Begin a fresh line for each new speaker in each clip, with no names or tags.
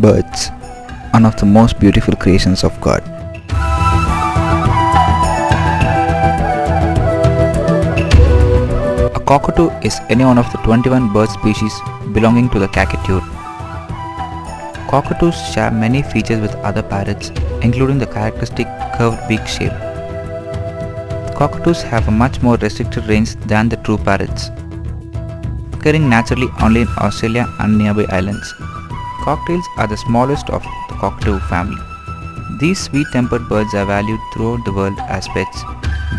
Birds, one of the most beautiful creations of God. A cockatoo is any one of the 21 bird species belonging to the Cockatiur. Cockatoos share many features with other parrots, including the characteristic curved beak shape. Cockatoos have a much more restricted range than the true parrots, occurring naturally only in Australia and nearby islands. Cocktails are the smallest of the cockatoo family. These sweet-tempered birds are valued throughout the world as pets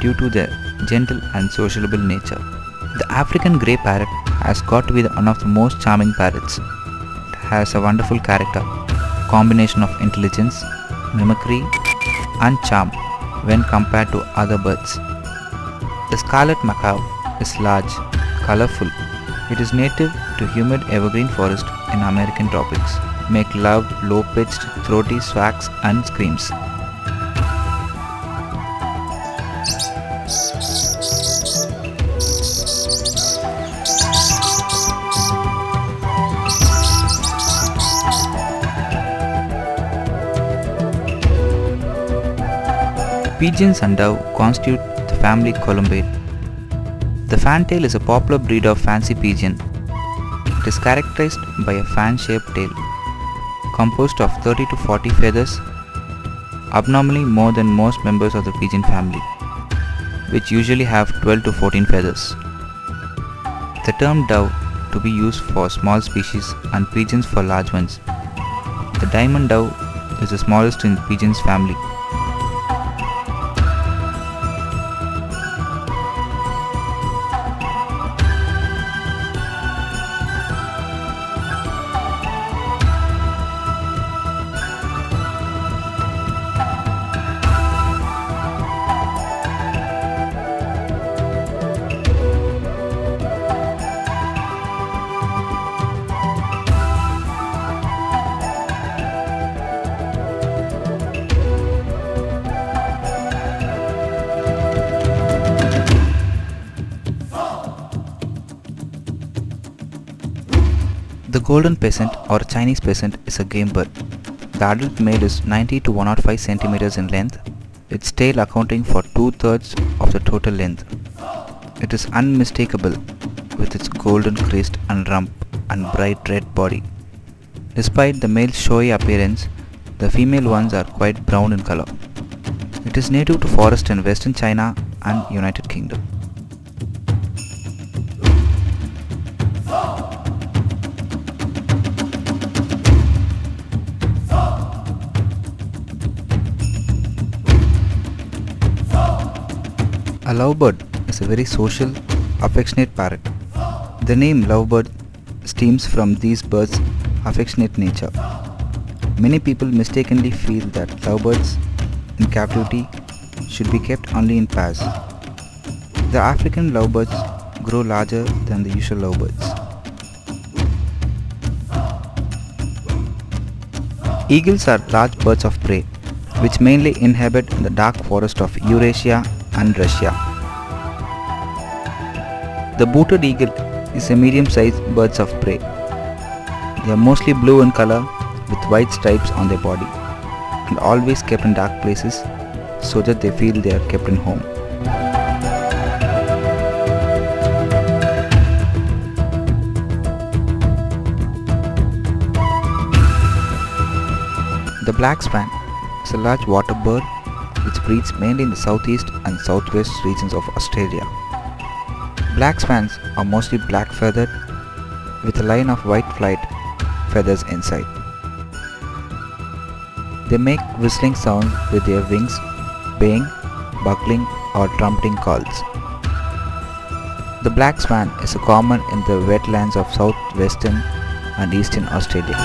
due to their gentle and sociable nature. The African grey parrot has got to be one of the most charming parrots. It has a wonderful character, combination of intelligence, mimicry, and charm when compared to other birds. The scarlet macaw is large, colorful. It is native to humid evergreen forest in American tropics. Make loud, low-pitched, throaty squawks and screams. Pigeons and dove constitute the family Columbidae. The fantail is a popular breed of fancy pigeon. It is characterized by a fan-shaped tail, composed of 30 to 40 feathers, abnormally more than most members of the pigeon family, which usually have 12 to 14 feathers. The term dove to be used for small species and pigeons for large ones. The diamond dove is the smallest in the pigeons family. The golden pheasant or Chinese pheasant is a game bird. The adult male is 90 to 105 centimeters in length, its tail accounting for 2/3 of the total length. It is unmistakable with its golden crest and rump and bright red body. Despite the male's showy appearance, the female ones are quite brown in color. It is native to forests in western China and United Kingdom. A lovebird is a very social, affectionate parrot. The name lovebird stems from these birds' affectionate nature. Many people mistakenly feel that lovebirds in captivity should be kept only in pairs. The African lovebirds grow larger than the usual lovebirds. Eagles are large birds of prey, which mainly inhabit the dark forest of Eurasia and Russia. The booted eagle is a medium-sized bird of prey. They are mostly blue in color with white stripes on their body and always kept in dark places so that they feel they are kept in home. The black swan is a large water bird which breeds mainly in the southeast and southwest regions of Australia. Black swans are mostly black feathered with a line of white flight feathers inside. They make whistling sounds with their wings, baying, buckling or trumpeting calls. The black swan is common in the wetlands of southwestern and eastern Australia.